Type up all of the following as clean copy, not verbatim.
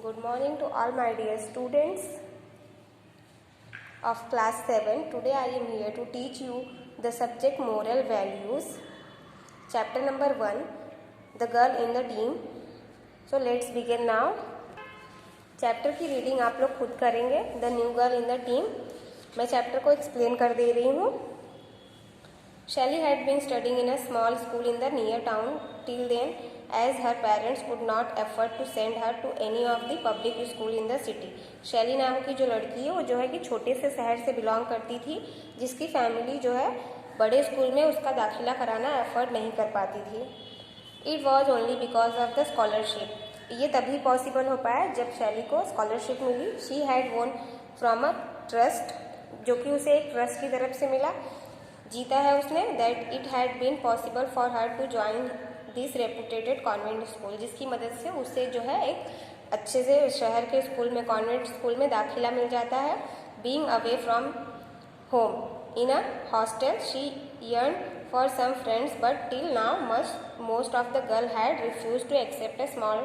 Good morning to all my dear students of class 7. Today I am here to teach you the subject moral values, chapter number 1, the girl in the team. So let's begin now. Chapter की reading आप लोग खुद करेंगे. The new girl in the team. मैं chapter को explain कर दे रही हूँ. Shelley had been studying in a small school in the near town till then, as her parents could not afford to send her to any of the public school in the city. Shelley नाम की जो लड़की है वो जो है कि छोटे से शहर से बिलोंग करती थी, जिसकी फैमिली जो है बड़े स्कूल में उसका दाखिला कराना अफोर्ड नहीं कर पाती थी. It was only because of the scholarship. ये तभी पॉसिबल हो पाया जब शैली को स्कॉलरशिप मिली. She had won from a trust, जो कि उसे एक ट्रस्ट की तरफ से मिला, जीता है उसने. That it had been possible for her to join this reputed convent school, जिसकी मदद से उसे जो है एक अच्छे से शहर के स्कूल में, कॉन्वेंट स्कूल में दाखिला मिल जाता है. Being away from home in a hostel, she yearned for some friends, but till now most of the girl had refused to accept a small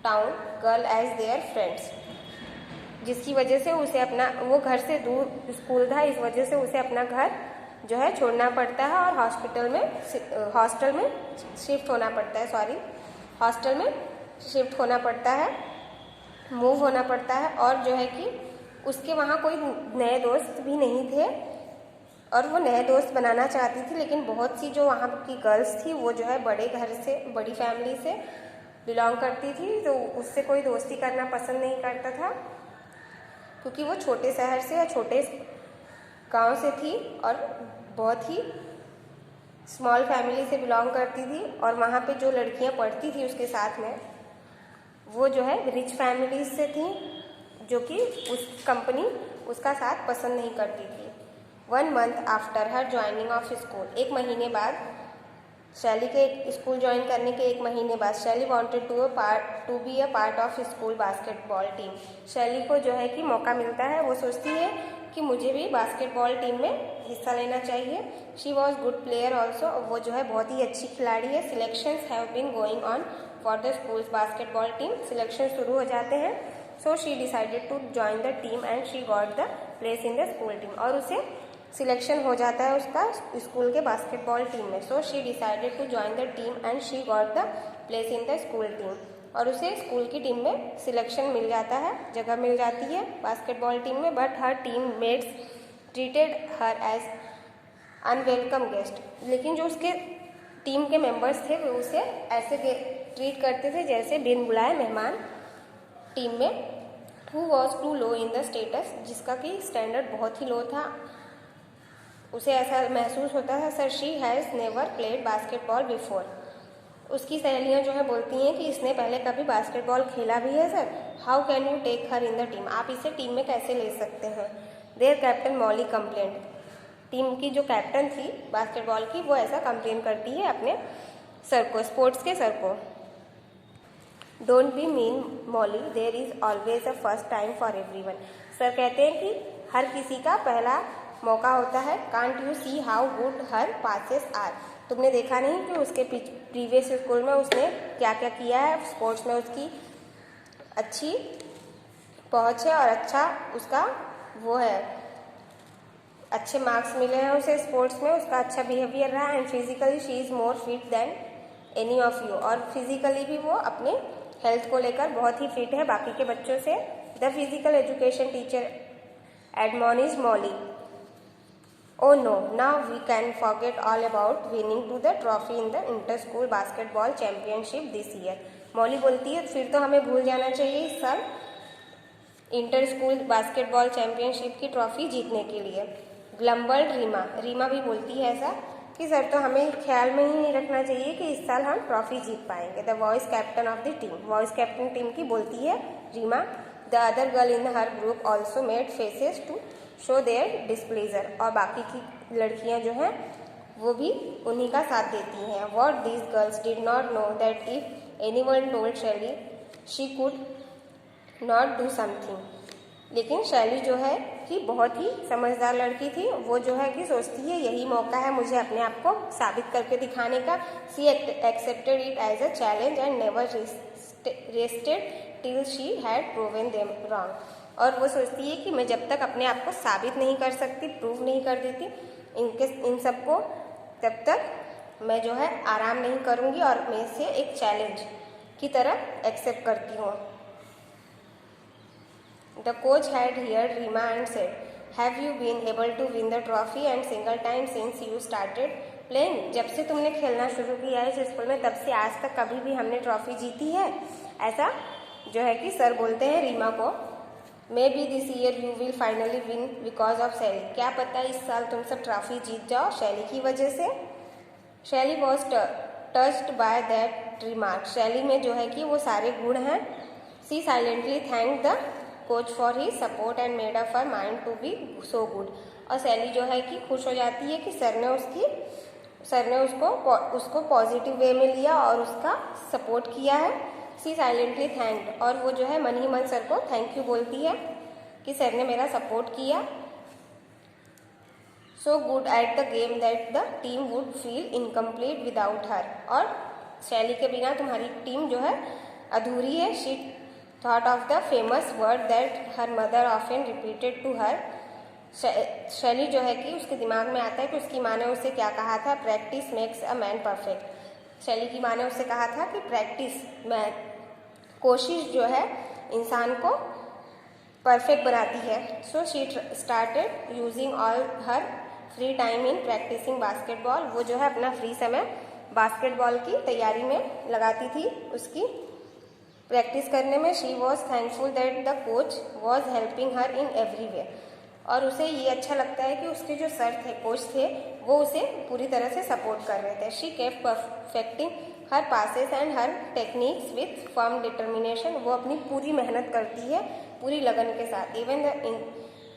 town girl as their friends. जिसकी वजह से उसे अपना, वो घर से दूर स्कूल था, इस वजह से उसे अपना घर जो है छोड़ना पड़ता है और हॉस्टल में शिफ्ट होना पड़ता है. हॉस्टल में शिफ्ट होना पड़ता है, मूव होना पड़ता है. और जो है कि उसके वहाँ कोई नए दोस्त भी नहीं थे और वो नए दोस्त बनाना चाहती थी, लेकिन बहुत सी जो वहाँ की गर्ल्स थी वो जो है बड़े घर से, बड़ी फैमिली से बिलोंग करती थी, तो उससे कोई दोस्ती करना पसंद नहीं करता था, क्योंकि वो छोटे शहर से या छोटे गांव से थी और बहुत ही स्मॉल फैमिली से बिलोंग करती थी. और वहाँ पे जो लड़कियाँ पढ़ती थी उसके साथ में वो जो है रिच फैमिली से थी, जो कि उस कंपनी उसका साथ पसंद नहीं करती थी. 1 month after her joining of school, एक महीने बाद, शैली के स्कूल ज्वाइन करने के एक महीने बाद, Shaili wanted to be a part of school basketball team. Shaili को जो है कि मौका मिलता है, वो सोचती है कि मुझे भी बास्केटबॉल टीम में हिस्सा लेना चाहिए. She was good player also, वो जो है बहुत ही अच्छी खिलाड़ी है. Selections have been going on for the school's basketball team, selection शुरू हो जाते हैं. So she decided to join the team and she got the place in the school team, और उसे सिलेक्शन हो जाता है उसका स्कूल के बास्केटबॉल टीम में. So she decided to join the team and she got the place in the school team, और उसे स्कूल की टीम में सिलेक्शन मिल जाता है, जगह मिल जाती है बास्केटबॉल टीम में. But her team mates treated her as unwelcome guest, लेकिन जो उसके टीम के मेंबर्स थे वो उसे ऐसे ट्रीट करते थे जैसे बिन बुलाए मेहमान टीम में. Who was too low in the status, जिसका कि स्टैंडर्ड बहुत ही लो था. उसे ऐसा महसूस होता है, sir she has never played basketball before. उसकी सहेलियां जो है बोलती हैं कि इसने पहले कभी बास्केटबॉल खेला भी है sir. How can you take her in the team, आप इसे टीम में कैसे ले सकते हैं. देयर कैप्टन मॉली कंप्लेंट, टीम की जो कैप्टन थी बास्केटबॉल की, वो ऐसा कंप्लेन करती है अपने सर को, स्पोर्ट्स के सर को. Don't be mean Molly, there is always a first time for everyone. Sir कहते हैं कि हर किसी का पहला मौका होता है. Can't you see how good her passes are, तुमने देखा नहीं कि उसके प्रीवियस स्कूल में उसने क्या क्या किया है. स्पोर्ट्स में उसकी अच्छी पहुंच है और अच्छा उसका वो है, अच्छे मार्क्स मिले हैं उसे स्पोर्ट्स में, उसका अच्छा बिहेवियर रहा. And physically she is more fit than any of you, और फिजिकली भी वो अपने हेल्थ को लेकर बहुत ही फिट है बाकी के बच्चों से. The physical education teacher admonish Molly, oh no, now we can forget all about winning to the trophy in the inter-school basketball championship this year. Molly बोलती है फिर तो हमें भूल जाना चाहिए इस साल इंटर स्कूल बास्केटबॉल चैंपियनशिप की ट्रॉफी जीतने के लिए. ग्लम्बर्ड रीमा भी बोलती है ऐसा कि सर तो हमें ख्याल में ही नहीं रखना चाहिए कि इस साल हम ट्रॉफी जीत पाएंगे. The vice captain of the team, vice captain team की बोलती है Reema. The other girl in her group also made faces to show their displeasure, और बाकी की लड़कियां जो हैं वो भी उन्हीं का साथ देती हैं. What these girls did not know that if anyone told Shelly she could not do something. लेकिन शैली जो है कि बहुत ही समझदार लड़की थी, वो जो है कि सोचती है यही मौका है मुझे अपने आप को साबित करके दिखाने का. She accepted it as a challenge and never rested till she had proven them wrong. और वो सोचती है कि मैं जब तक अपने आप को साबित नहीं कर सकती, प्रूव नहीं कर देती इन सबको, तब तक मैं जो है आराम नहीं करूँगी और मैं इसे एक चैलेंज की तरह एक्सेप्ट करती हूँ. The coach had heard Rima and said, "Have you been able to win the trophy and single time since you started playing?" जब से तुमने खेलना शुरू किया है इस स्कूल में तब से आज तक कभी भी हमने ट्रॉफी जीती है? ऐसा जो है कि सर बोलते हैं रीमा को. May be this year you will finally win because of शैली. क्या पता इस साल तुम सब ट्रॉफी जीत जाओ शैली की वजह से. Shelly was touched by that remark. Shelly में जो है कि वो सारे गुण हैं. She silently thank the coach for he support and made up her mind to be so good. और शैली जो है कि खुश हो जाती है कि सर ने उसको पॉजिटिव वे में लिया और उसका सपोर्ट किया है. सी साइलेंटली थैंक्ड. और वो जो है मन ही मन सर को थैंक यू बोलती है कि सर ने मेरा सपोर्ट किया. So good at the game that the team would feel incomplete without her. और शैली के बिना तुम्हारी टीम जो है अधूरी है. She thought of the famous word that her mother often repeated to her. Shaili जो है कि उसके दिमाग में आता है कि उसकी माँ ने उसे क्या कहा था, practice makes a man perfect. शैली की माँ ने उससे कहा था कि कोशिश जो है इंसान को परफेक्ट बनाती है. So she started using all her free time in practising basketball. वो जो है अपना फ्री समय बास्केटबॉल की तैयारी में लगाती थी, उसकी प्रैक्टिस करने में. She was thankful that the coach was helping her in every way. और उसे ये अच्छा लगता है कि उसके जो सर थे, कोच थे, वो उसे पूरी तरह से सपोर्ट कर रहे थे. She kept perfecting her passes and her techniques with firm determination. वो अपनी पूरी मेहनत करती है पूरी लगन के साथ. Even the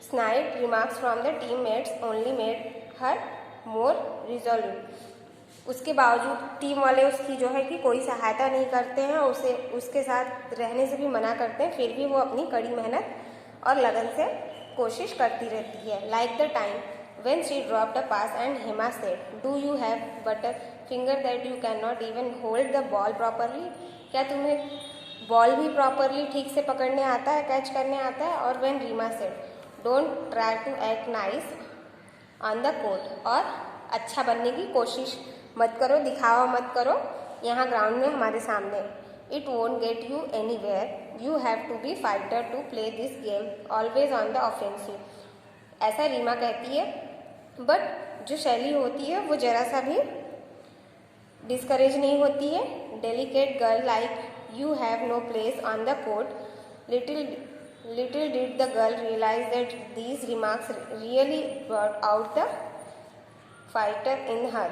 snide remarks from the team mates only made her more resolute. उसके बावजूद टीम वाले उसकी जो है कि कोई सहायता नहीं करते हैं, उसे उसके साथ रहने से भी मना करते हैं, फिर भी वो अपनी कड़ी मेहनत और लगन से कोशिश करती रहती है. Like the time when she dropped the pass and Hema said, do you have but a finger that you can not even hold the ball properly. क्या तुम्हें बॉल भी प्रॉपरली ठीक से पकड़ने आता है, कैच करने आता है? और when Reema said, don't try to act nice on the court. और अच्छा बनने की कोशिश मत करो, दिखावा मत करो यहाँ ग्राउंड में हमारे सामने. It won't get you anywhere. You have to be fighter to play this game, always on the offensive. ऐसा रीमा कहती है. बट जो शैली होती है वो जरा सा भी डिस्करेज नहीं होती है. Delicate girl like you have no place on the court. Little did the girl realize that these remarks really brought out the fighter in her.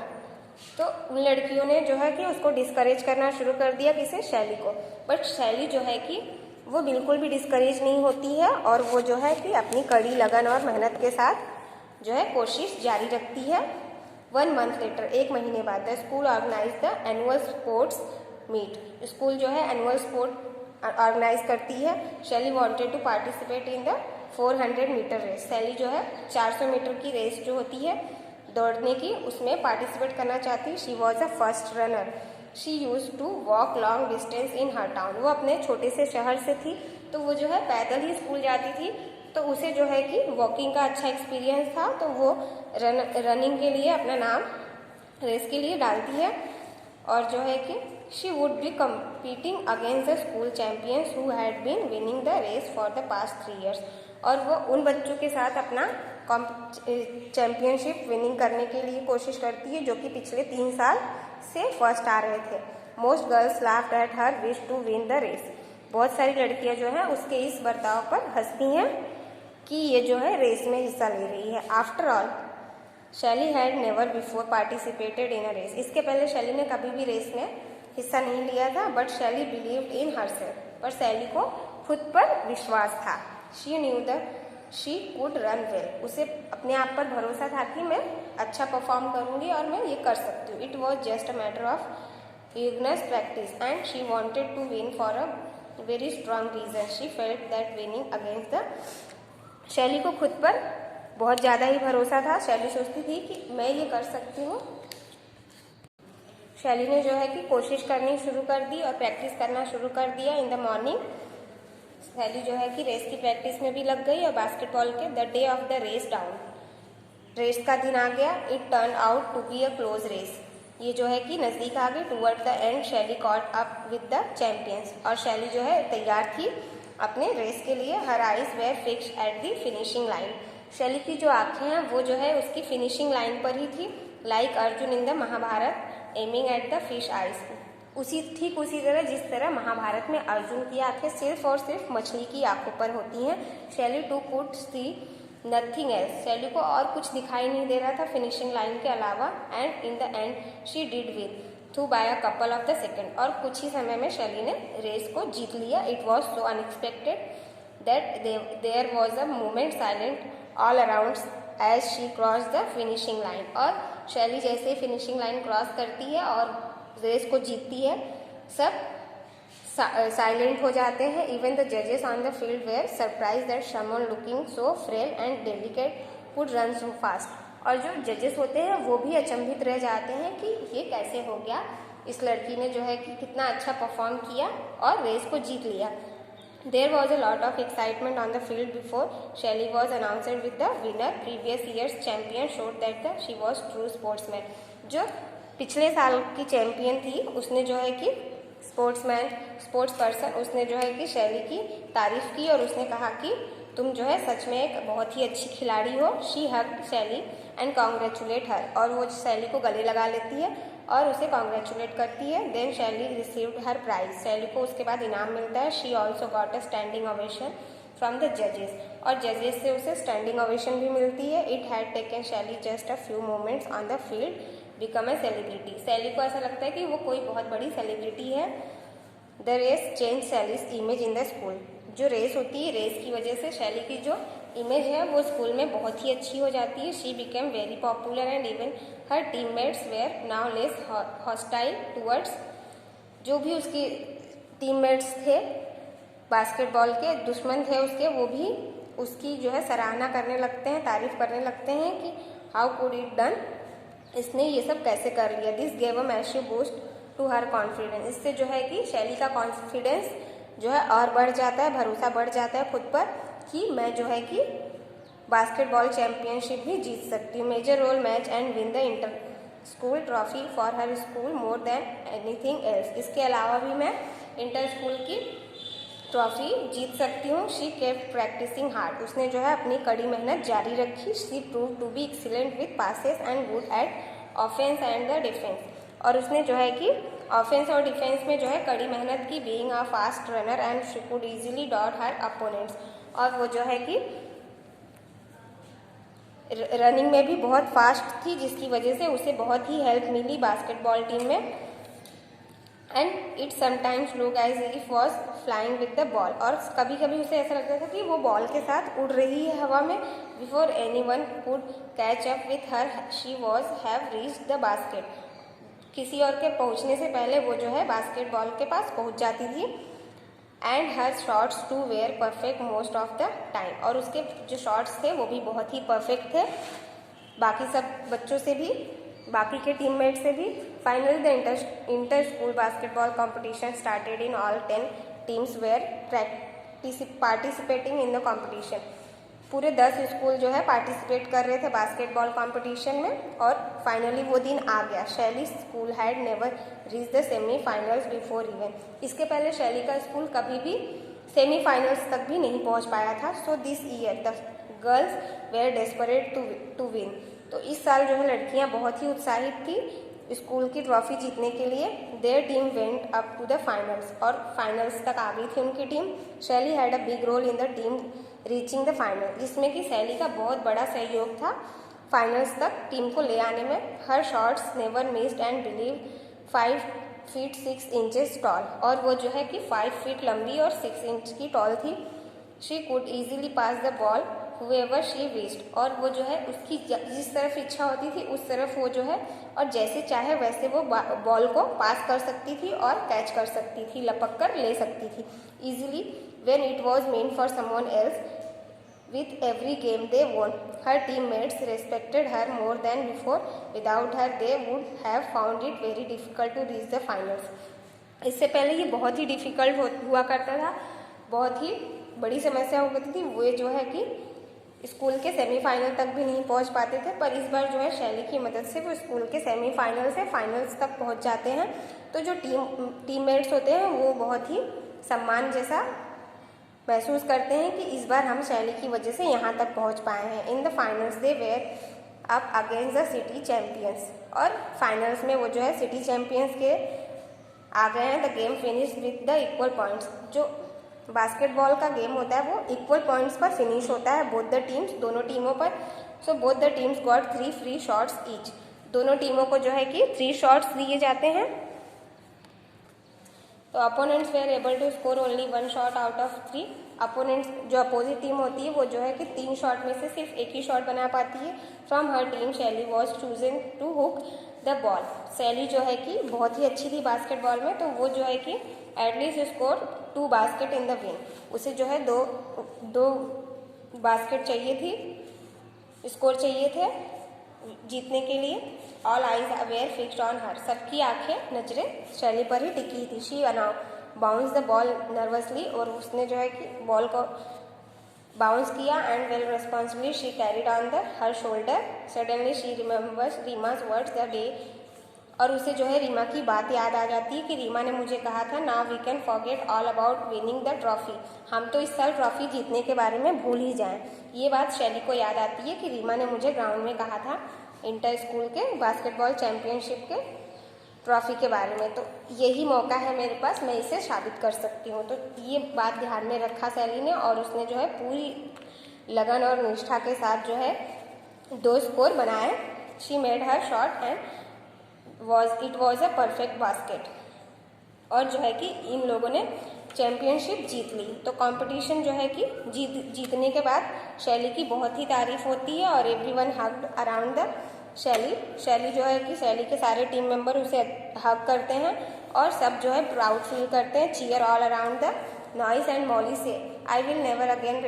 तो उन लड़कियों ने जो है कि उसको डिस्करेज करना शुरू कर दिया, किसे? शैली को. बट शैली जो है कि वो बिल्कुल भी डिस्करेज नहीं होती है और वो जो है कि अपनी कड़ी लगन और मेहनत के साथ जो है कोशिश जारी रखती है. 1 month लेटर, 1 महीने बाद, the school organise the annual sports meet. School जो है एनुअल स्पोर्ट ऑर्गेनाइज करती है. Shaili wanted to participate in the 400 metre race. Shaili जो है 400 मीटर की रेस जो होती है दौड़ने की, उसमें पार्टिसिपेट करना चाहती. She was a first runner. She use to walk long distance in her town. वो अपने छोटे से शहर से थी तो वो जो है पैदल ही स्कूल जाती थी, तो उसे जो है कि वॉकिंग का अच्छा एक्सपीरियंस था, तो वो रनिंग के लिए अपना नाम रेस के लिए डालती है. और जो है कि she would be competing against the school champions who had been winning the race for the past 3 years. और वो उन बच्चों के साथ अपना चैम्पियनशिप विनिंग करने के लिए कोशिश करती है जो कि पिछले 3 साल से फर्स्ट आ रहे थे. Most girls laughed at her wish to win the race. बहुत सारी लड़कियां जो हैं उसके इस बर्ताव पर हंसती हैं कि ये जो है रेस में हिस्सा ले रही है. After all Shaili had never before participated in a race. इसके पहले शैली ने कभी भी रेस में हिस्सा नहीं लिया था. बट शैली बिलीव्ड इन हरसेल्फ. पर शैली को खुद पर विश्वास था. She knew the she could run well. उसे अपने आप पर भरोसा था कि मैं अच्छा परफॉर्म करूंगी और मैं ये कर सकती हूँ. It was just a matter of hugeness practice and she wanted to win for a very strong reason. She felt that winning against the. Shelly को खुद पर बहुत ज़्यादा ही भरोसा था. शैली सोचती थी कि मैं ये कर सकती हूँ. शैली ने जो है कि कोशिश करनी शुरू कर दी और प्रैक्टिस करना शुरू कर दिया. इन द मॉर्निंग शैली जो है कि रेस की प्रैक्टिस में भी लग गई और बास्केटबॉल के the day of the race down, race का दिन आ गया, it turned out to be a close race, ये जो है कि नज़दीक आ गई, toward the end Shaili caught up with the champions, और शैली जो है तैयार थी अपने रेस के लिए, her eyes were fix at the finishing line, Shaili की जो आंखें हैं वो जो है उसकी फिनिशिंग लाइन पर ही थी, like Arjun in the Mahabharata aiming at the fish eyes, ठीक उसी तरह जिस तरह महाभारत में अर्जुन की आंखें सिर्फ और सिर्फ मछली की आंखों पर होती हैं। Shaili too could see nothing else, Shaili को और कुछ दिखाई नहीं दे रहा था फिनिशिंग लाइन के अलावा, and in the end she did win through by a couple of the second, और कुछ ही समय में शैली ने रेस को जीत लिया। It was so unexpected that there was a moment silent all around as she cross the finishing line, और शैली जैसे ही फिनिशिंग लाइन क्रॉस करती है और रेस को जीतती है, सब साइलेंट हो जाते हैं। इवन द जजेस on the field were surprise that someone looking so frail and delicate could run so fast, और जो जजेस होते हैं वो भी अचंभित रह जाते हैं कि ये कैसे हो गया, इस लड़की ने जो है कि कितना अच्छा परफॉर्म किया और रेस को जीत लिया। There was a lot of excitement on the field before Shelley was announced with the winner. Previous year's champion showed that she was true sportsman. जो पिछले साल की चैंपियन थी उसने जो है कि स्पोर्ट्स पर्सन, उसने जो है कि शैली की तारीफ की और उसने कहा कि तुम जो है सच में एक बहुत ही अच्छी खिलाड़ी हो। शी हग्ड शैली एंड कॉन्ग्रेचुलेट हर, और वो शैली को गले लगा लेती है और उसे कॉन्ग्रेचुलेट करती है। देन शैली रिसीव्ड हर प्राइज, शैली को उसके बाद इनाम मिलता है। She also got a standing ovation from the जजेस, और जजेस से उसे स्टैंडिंग ओवेशन भी मिलती है। इट हैड टेकन शैली just a few moments on the field become a celebrity, शैली को ऐसा लगता है कि वो कोई बहुत बड़ी सेलिब्रिटी है। The race change Shaili's image in the school, जो रेस होती है रेस की वजह से शैली की जो इमेज है वो स्कूल में बहुत ही अच्छी हो जाती है। She became very popular and even her teammates were now less hostile towards, जो भी उसकी टीममेट्स थे बास्केटबॉल के, दुश्मन थे उसके, वो भी उसकी जो है सराहना करने लगते हैं, तारीफ करने लगते हैं कि हाउ कुड इट डन, इसने ये सब कैसे कर लिया। This gave a massive boost to her confidence, इससे जो है कि शैली का कॉन्फिडेंस जो है और बढ़ जाता है, भरोसा बढ़ जाता है खुद पर कि मैं जो है कि बास्केटबॉल चैंपियनशिप भी जीत सकती हूँ। Major role match and win the inter school trophy for her school more than anything else, इसके अलावा भी मैं इंटर स्कूल की ट्रॉफी जीत सकती हूँ। शी केप्ट प्रैक्टिसिंग हार्ड, उसने जो है अपनी कड़ी मेहनत जारी रखी। She prove to be excellent with passes and good at offence and the defence, और उसने जो है कि ऑफेंस और डिफेंस में जो है कड़ी मेहनत की। Being a fast runner and she could easily dot her opponents, और वो जो है कि रनिंग में भी बहुत फास्ट थी जिसकी वजह से उसे बहुत ही हेल्प मिली बास्केटबॉल टीम में। And it sometimes look as if was flying with the ball, और कभी कभी उसे ऐसा लगता था कि वो बॉल के साथ उड़ रही है हवा में। Before any one could catch up with her she was have reached the basket, किसी और के पहुंचने से पहले वो जो है बास्केटबॉल के पास पहुंच जाती थी। And her shots too were perfect most of the time, और उसके जो शॉट्स थे वो भी बहुत ही परफेक्ट थे बाकी सब बच्चों से भी, बाकी के टीममेट से भी। Finally the inter school basketball competition started in all 10 teams were participating in the competition, पूरे 10 स्कूल जो है पार्टिसिपेट कर रहे थे बास्केटबॉल कॉम्पिटिशन में, और फाइनली वो दिन आ गया। शैली school had never reach the semifinals before even, इसके पहले शैली का स्कूल कभी भी सेमीफाइनल्स तक भी नहीं पहुंच पाया था। So this year the girls were desperate to win, तो इस साल जो है लड़कियां बहुत ही उत्साहित थी स्कूल की ट्रॉफी जीतने के लिए। There team went up to the finals, और फाइनल्स तक आ गई थी उनकी team. Shelly had a big role in the team reaching the final, जिसमें कि शैली का बहुत बड़ा सहयोग था फाइनल्स तक टीम को ले आने में। Her shots never missed and believe 5 feet 6 inches tall, और वो जो है कि 5 फीट लंबी और 6 इंच की टॉल थी। She could easily pass the ball whoever she wished, और वो जो है उसकी जिस तरफ इच्छा होती थी उस तरफ वो जो है और जैसे चाहे वैसे वो बॉल को पास कर सकती थी और कैच कर सकती थी, लपक कर ले सकती थी easily when it was meant for someone else. With every game they won, her teammates respected her more than before. Without her, they would have found it very difficult to reach the finals. इससे पहले ये बहुत ही difficult हुआ करता था बहुत ही बड़ी समस्या हो गई थी। वो जो है कि स्कूल के सेमीफाइनल तक भी नहीं पहुंच पाते थे, पर इस बार जो है शैली की मदद से वो स्कूल के सेमीफाइनल से फाइनल्स तक पहुंच जाते हैं। तो जो टीममेट्स होते हैं वो बहुत ही सम्मान जैसा महसूस करते हैं कि इस बार हम शैली की वजह से यहाँ तक पहुँच पाए हैं। In the finals they were up against the city champions, और फाइनल्स में वो जो है सिटी चैम्पियंस के आ गए हैं। The game finish with the equal points. जो बास्केटबॉल का गेम होता है वो इक्वल पॉइंट्स पर फिनिश होता है, बोथ द टीम्स, दोनों टीमों पर। So both the teams got 3 free shots each. दोनों टीमों को जो है कि 3 शॉट्स दिए जाते हैं। तो opponents were able to score only 1 shot out of 3। Opponents जो अपोजिट टीम होती है वो जो है कि 3 शॉट में से सिर्फ एक ही शॉट बना पाती है। From her team Shelly was chosen to hook the ball. Shelly जो है कि बहुत ही अच्छी थी बास्केटबॉल में, तो वो जो है कि at least score 2 basket in the win. उसे जो है दो बास्केट चाहिए थी, स्कोर चाहिए थे जीतने के लिए। All eyes aware fixed on her. सबकी आंखें नजरें शैली पर ही टिकी थी। She bounce the ball nervously, और उसने जो है कि बॉल को बाउंस किया। And well responsibly she carried on the her shoulder. Suddenly she remembers Reema's words the day, और उसे जो है रीमा की बात याद आ जाती है कि रीमा ने मुझे कहा था, now we can forget all about winning the trophy. हम तो इस साल ट्रॉफी जीतने के बारे में भूल ही जाएं। ये बात शैली को याद आती है कि रीमा ने मुझे ग्राउंड में कहा था इंटर स्कूल के बास्केटबॉल चैंपियनशिप के ट्रॉफी के बारे में। तो यही मौका है मेरे पास, मैं इसे साबित कर सकती हूँ। तो ये बात ध्यान में रखा शैली ने, और उसने जो है पूरी लगन और निष्ठा के साथ जो है 2 स्कोर बनाए। She made her shot and it was a perfect basket, और जो है कि इन लोगों ने चैंपियनशिप जीत ली। तो कंपटीशन जो है कि जीतने के बाद शैली की बहुत ही तारीफ होती है, और एवरीवन हग्ड अराउंड द शैली जो है कि शैली के सारे टीम मेंबर उसे हग करते हैं, और सब जो है प्राउड फील करते हैं। Cheer all around the noise and Molly से, I will never again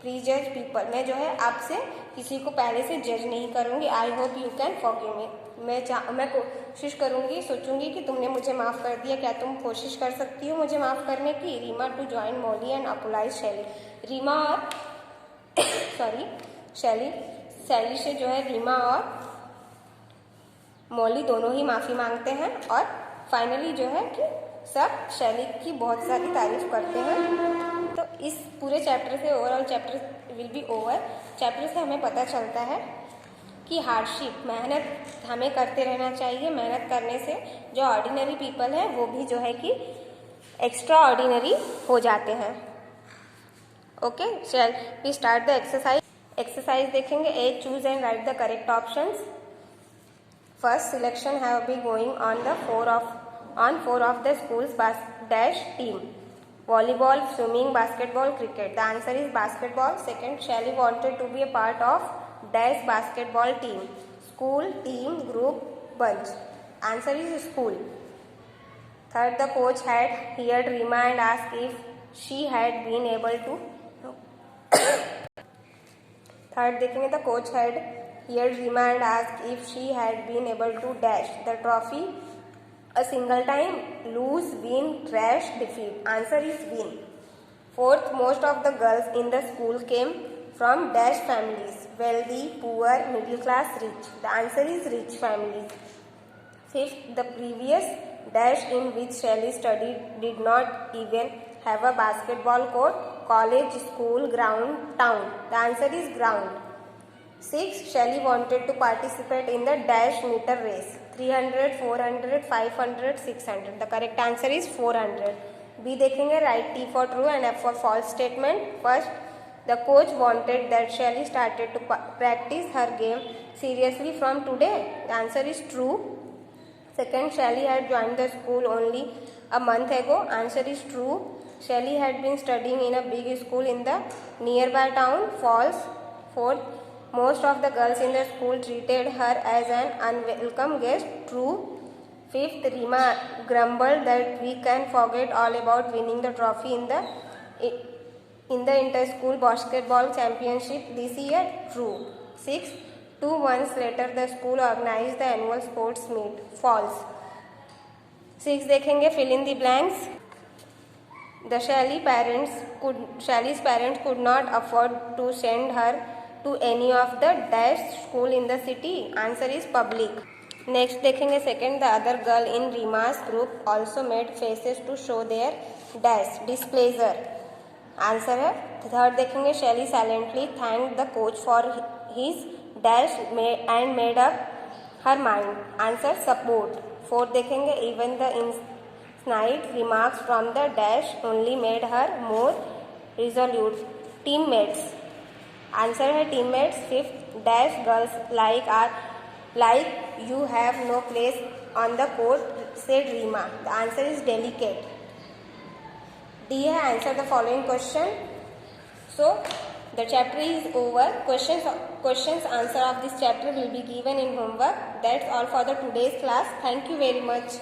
prejudge people. मैं जो है आपसे किसी को पहले से जज नहीं करूँगी। I hope you can forgive me. मैं कोशिश करूँगी, सोचूंगी कि तुमने मुझे माफ़ कर दिया, क्या तुम कोशिश कर सकती हो मुझे माफ़ करने की। Reema to join Molly and apologise Shelly. Reema और शैली से जो है रीमा और मॉली दोनों ही माफ़ी मांगते हैं, और फाइनली जो है कि सब शैली की बहुत सारी तारीफ करते हैं। तो इस पूरे चैप्टर से, overall chapter will be over. Chapter से हमें पता चलता है कि हार्डशिप, मेहनत हमें करते रहना चाहिए। मेहनत करने से जो ऑर्डिनरी पीपल हैं वो भी जो है कि एक्स्ट्रा ऑर्डिनरी हो जाते हैं। ओके, चल वी स्टार्ट द एक्सरसाइज देखेंगे। A, choose and write the correct options. First selection have been going on 4 of the school's dash team: volleyball, swimming, basketball, cricket. The answer is basketball. Second, Shally wanted to be a part of dash basketball team: school, team, group, bunch. Answer is school. Third, the coach had heard Rima and asked if she had been able to. Third देखेंगे, the coach had heard Rima and asked if she had been able to dash the trophy a single time: lose, win, trash, defeat. Answer is win. Fourth, most of the girls in the school came from dash families: wealthy, poor, middle class, rich. The answer is rich families. Fifth, the previous dash in which Shally studied did not even have a basketball court: college, school, ground, town. The answer is ground. Sixth, Shally wanted to participate in the dash meter race: 300, 400, 500, 600. The correct answer is 400. B देखेंगे, write T for true and F for false statement. First, the coach wanted that Shally started to practice her game seriously from today. The answer is true. Second, Shally had joined the school only a month ago. Answer is true. Shally had been studying in a big school in the nearby town. False. Fourth, most of the girls in the school treated her as an unwelcome guest. True. Fifth, Rima grumbled that we can forget all about winning the trophy in the inter-school basketball championship this year. True. Sixth, 2 months later the school organized the annual sports meet. False. 6 देखेंगे, fill in the blanks. The Shelly's parents could not afford to send her to any of the dash school in the city. Answer is public. Next देखेंगे second, the other girl in Rima's group also made faces to show their dash displeasure. Answer है. Third देखेंगे Shelly silently thanked the coach for his dash and made up her mind. Answer support. Fourth देखेंगे even the snide remarks from the dash only made her more resolute. Teammates. Answer है teammates. Fifth, dash girls like you have no place on the court, said Rima. The answer is delicate. D है answer the following question. So the chapter is over. Questions answer of this chapter will be given in homework. That's all for the today's class. Thank you very much.